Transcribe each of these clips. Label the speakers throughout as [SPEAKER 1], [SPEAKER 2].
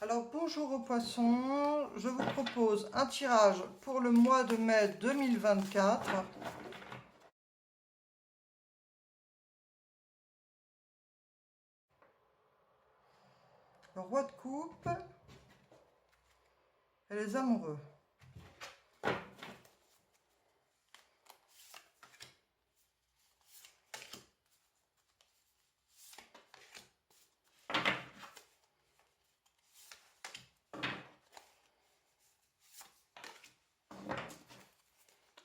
[SPEAKER 1] Alors bonjour aux poissons, je vous propose un tirage pour le mois de mai 2024. Le roi de coupe et les amoureux.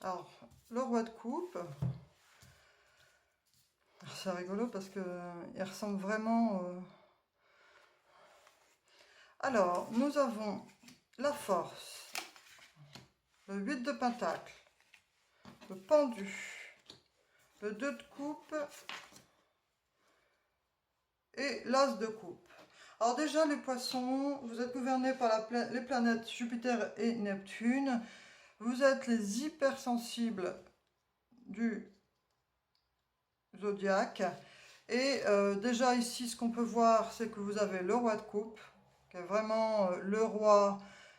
[SPEAKER 1] Alors, le roi de coupe, c'est rigolo parce que il ressemble vraiment... Alors, nous avons la force, le 8 de pentacle, le pendu, le 2 de coupe et l'as de coupe. Alors déjà, les poissons, vous êtes gouvernés par les planètes Jupiter et Neptune. Vous êtes les hypersensibles du zodiaque. Et déjà ici, ce qu'on peut voir, c'est que vous avez le roi de coupe, qui est vraiment le roi.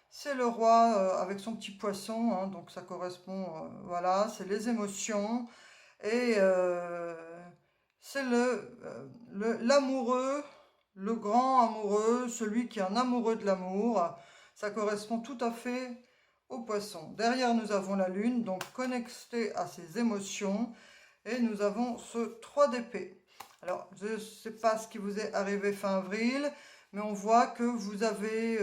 [SPEAKER 1] C'est le roi avec son petit poisson, hein, donc ça correspond, voilà, c'est les émotions. Et c'est l'amoureux, le grand amoureux, celui qui est un amoureux de l'amour. Ça correspond tout à fait au poisson. Derrière, nous avons la lune, donc connectée à ses émotions. Et nous avons ce 3 d'épée. Alors, je ne sais pas ce qui vous est arrivé fin avril, mais on voit que vous avez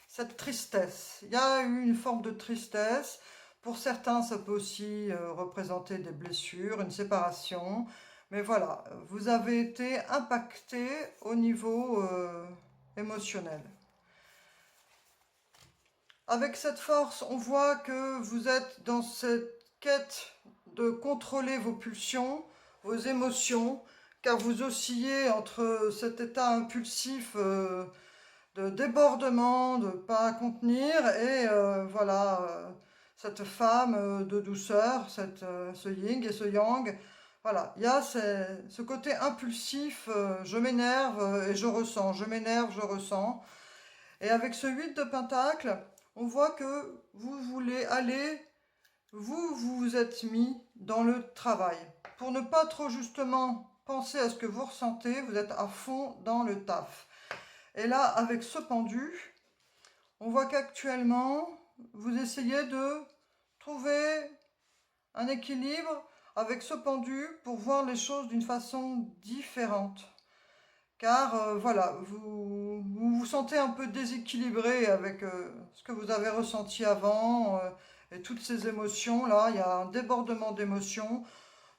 [SPEAKER 1] cette tristesse. Il y a eu une forme de tristesse. Pour certains, ça peut aussi représenter des blessures, une séparation. Mais voilà, vous avez été impacté au niveau émotionnel. Avec cette force, on voit que vous êtes dans cette quête de contrôler vos pulsions, vos émotions, car vous oscillez entre cet état impulsif de débordement, de ne pas contenir, et voilà, cette femme de douceur, ce yin et ce yang. Voilà, il y a ce côté impulsif, je m'énerve et je ressens, je m'énerve, je ressens. Et avec ce 8 de pentacle, on voit que vous voulez aller, vous vous êtes mis dans le travail. Pour ne pas trop justement penser à ce que vous ressentez, vous êtes à fond dans le taf. Et là, avec ce pendu, on voit qu'actuellement, vous essayez de trouver un équilibre avec ce pendu pour voir les choses d'une façon différente. Car voilà, vous sentez un peu déséquilibré avec ce que vous avez ressenti avant et toutes ces émotions. Là, il y a un débordement d'émotions.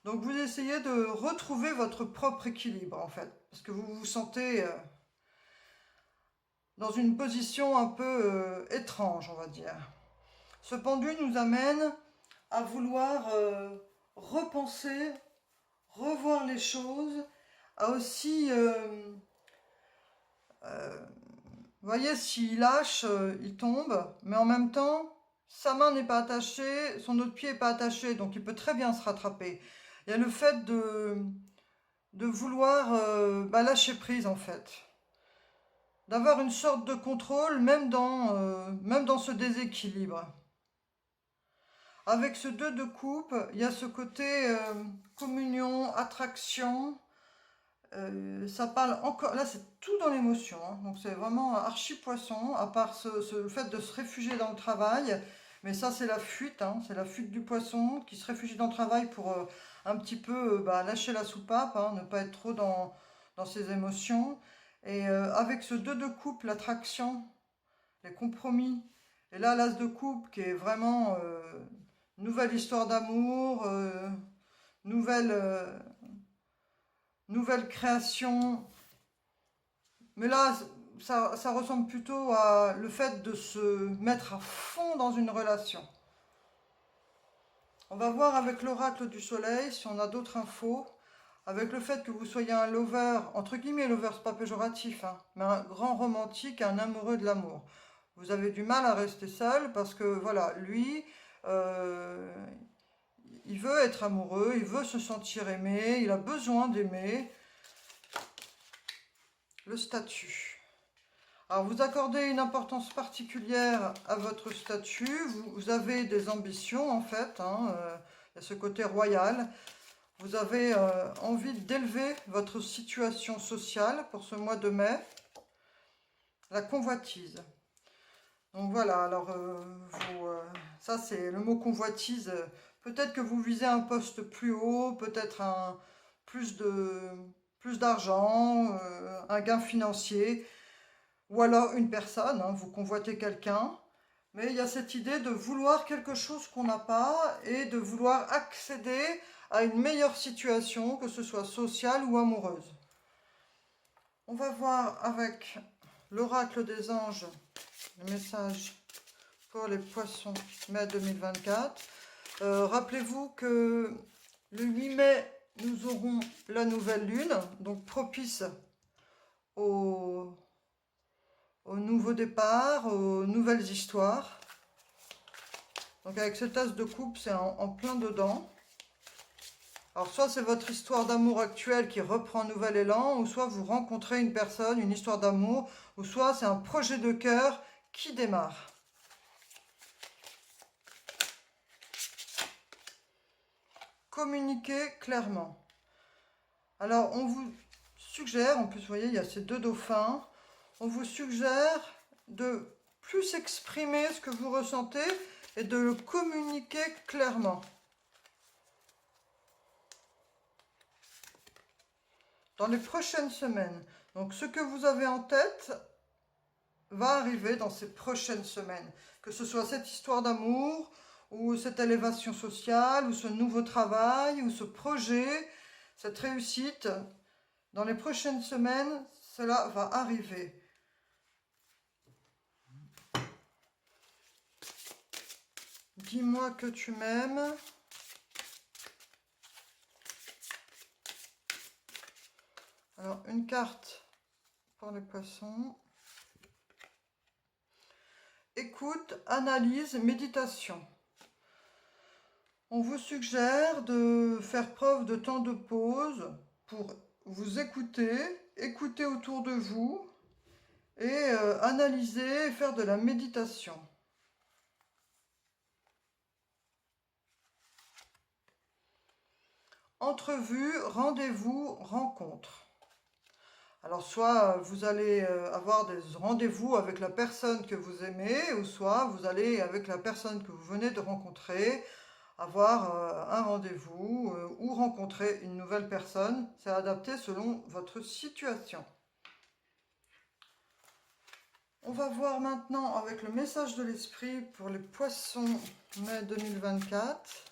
[SPEAKER 1] Donc vous essayez de retrouver votre propre équilibre en fait. Parce que vous vous sentez dans une position un peu étrange, on va dire. Ce pendu nous amène à vouloir repenser, revoir les choses, à aussi... vous voyez, s'il lâche, il tombe, mais en même temps, sa main n'est pas attachée, son autre pied n'est pas attaché, donc il peut très bien se rattraper. Il y a le fait de vouloir lâcher prise, en fait. D'avoir une sorte de contrôle, même dans ce déséquilibre. Avec ce 2 de coupe, il y a ce côté communion, attraction. Ça parle encore, là c'est tout dans l'émotion, hein. Donc c'est vraiment archi poisson, à part le fait de se réfugier dans le travail, mais ça c'est la fuite, hein. C'est la fuite du poisson qui se réfugie dans le travail pour un petit peu lâcher la soupape, hein, ne pas être trop dans ses émotions. Et avec ce 2 de coupe, l'attraction, les compromis, et là l'as de coupe qui est vraiment nouvelle histoire d'amour, nouvelle, nouvelle création. Mais là, ça ressemble plutôt à le fait de se mettre à fond dans une relation. On va voir avec l'oracle du soleil si on a d'autres infos. Avec le fait que vous soyez un lover, entre guillemets lover, c'est pas péjoratif, hein, mais un grand romantique, un amoureux de l'amour. Vous avez du mal à rester seul parce que voilà, lui, euh, il veut être amoureux, il veut se sentir aimé, il a besoin d'aimer. Le statut. Alors, vous accordez une importance particulière à votre statut. Vous avez des ambitions, en fait. Il y a ce côté royal. Vous avez envie d'élever votre situation sociale pour ce mois de mai. La convoitise. Donc voilà, alors ça c'est le mot convoitise. Peut-être que vous visez un poste plus haut, peut-être plus d'argent, un gain financier, ou alors une personne, vous convoitez quelqu'un. Mais il y a cette idée de vouloir quelque chose qu'on n'a pas et de vouloir accéder à une meilleure situation, que ce soit sociale ou amoureuse. On va voir avec l'oracle des anges le message pour les poissons mai 2024. Rappelez-vous que le 8 mai, nous aurons la nouvelle lune, donc propice au nouveau départ, aux nouvelles histoires. Donc avec cet as de coupe, c'est en plein dedans. Alors soit c'est votre histoire d'amour actuelle qui reprend un nouvel élan, ou soit vous rencontrez une personne, une histoire d'amour, ou soit c'est un projet de cœur qui démarre. Communiquez clairement. Alors on vous suggère, en plus vous voyez il y a ces deux dauphins, on vous suggère de plus exprimer ce que vous ressentez et de le communiquer clairement. Dans les prochaines semaines. Donc ce que vous avez en tête va arriver dans ces prochaines semaines. Que ce soit cette histoire d'amour, ou cette élévation sociale, ou ce nouveau travail, ou ce projet, cette réussite. Dans les prochaines semaines, cela va arriver. Dis-moi que tu m'aimes. Alors, une carte pour les poissons. Écoute, analyse, méditation. On vous suggère de faire preuve de temps de pause pour vous écouter, écouter autour de vous et analyser et faire de la méditation. Entrevue, rendez-vous, rencontre. Alors soit vous allez avoir des rendez-vous avec la personne que vous aimez, ou soit vous allez avec la personne que vous venez de rencontrer, avoir un rendez-vous ou rencontrer une nouvelle personne. C'est adapté selon votre situation. On va voir maintenant avec le message de l'esprit pour les poissons mai 2024.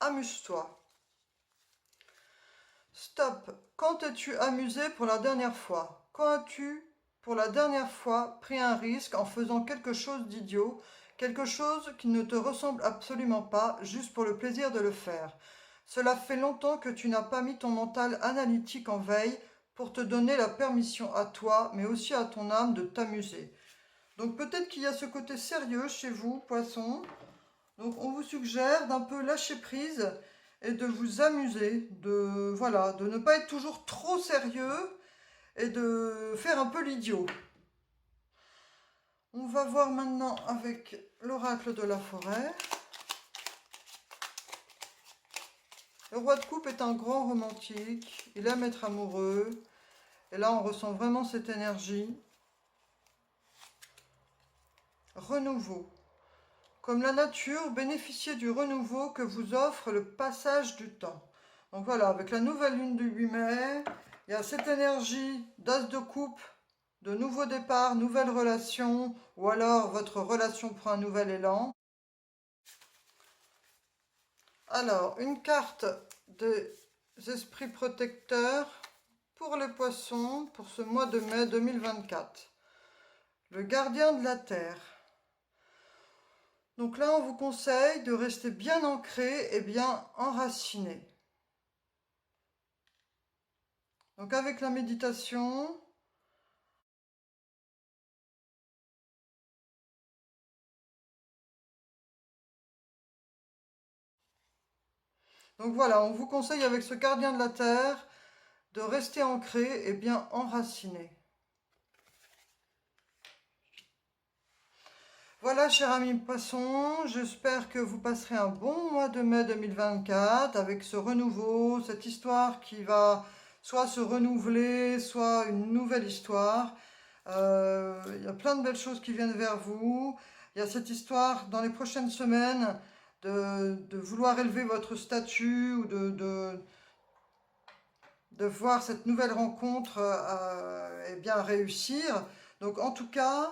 [SPEAKER 1] Amuse-toi. Stop. Quand t'es-tu amusé pour la dernière fois? Quand as-tu, pour la dernière fois, pris un risque en faisant quelque chose d'idiot, quelque chose qui ne te ressemble absolument pas, juste pour le plaisir de le faire? Cela fait longtemps que tu n'as pas mis ton mental analytique en veille pour te donner la permission à toi, mais aussi à ton âme de t'amuser. Donc peut-être qu'il y a ce côté sérieux chez vous, poissons. Donc on vous suggère d'un peu lâcher prise et de vous amuser, de ne pas être toujours trop sérieux et de faire un peu l'idiot. On va voir maintenant avec l'oracle de la forêt. Le roi de coupe est un grand romantique, il aime être amoureux, et là on ressent vraiment cette énergie. Renouveau. Comme la nature, bénéficiez du renouveau que vous offre le passage du temps. Donc voilà, avec la nouvelle lune du 8 mai, il y a cette énergie d'as de coupe, de nouveau départ, nouvelle relation, ou alors votre relation prend un nouvel élan. Alors, une carte des esprits protecteurs pour les poissons pour ce mois de mai 2024. Le gardien de la terre. Donc là, on vous conseille de rester bien ancré et bien enraciné. Donc avec la méditation, Donc voilà, on vous conseille avec ce gardien de la Terre de rester ancré et bien enraciné. Voilà, chers amis poissons, j'espère que vous passerez un bon mois de mai 2024 avec ce renouveau, cette histoire qui va soit se renouveler, soit une nouvelle histoire. Il y a plein de belles choses qui viennent vers vous. Il y a cette histoire dans les prochaines semaines de vouloir élever votre statut ou de voir cette nouvelle rencontre eh bien réussir. Donc en tout cas,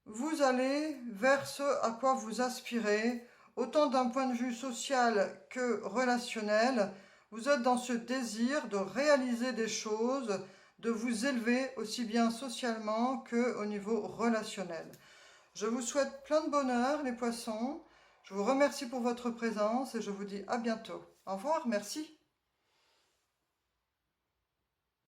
[SPEAKER 1] vous allez vers ce à quoi vous aspirez, autant d'un point de vue social que relationnel. Vous êtes dans ce désir de réaliser des choses, de vous élever aussi bien socialement qu'au niveau relationnel. Je vous souhaite plein de bonheur, les poissons. Je vous remercie pour votre présence et je vous dis à bientôt. Au revoir, merci.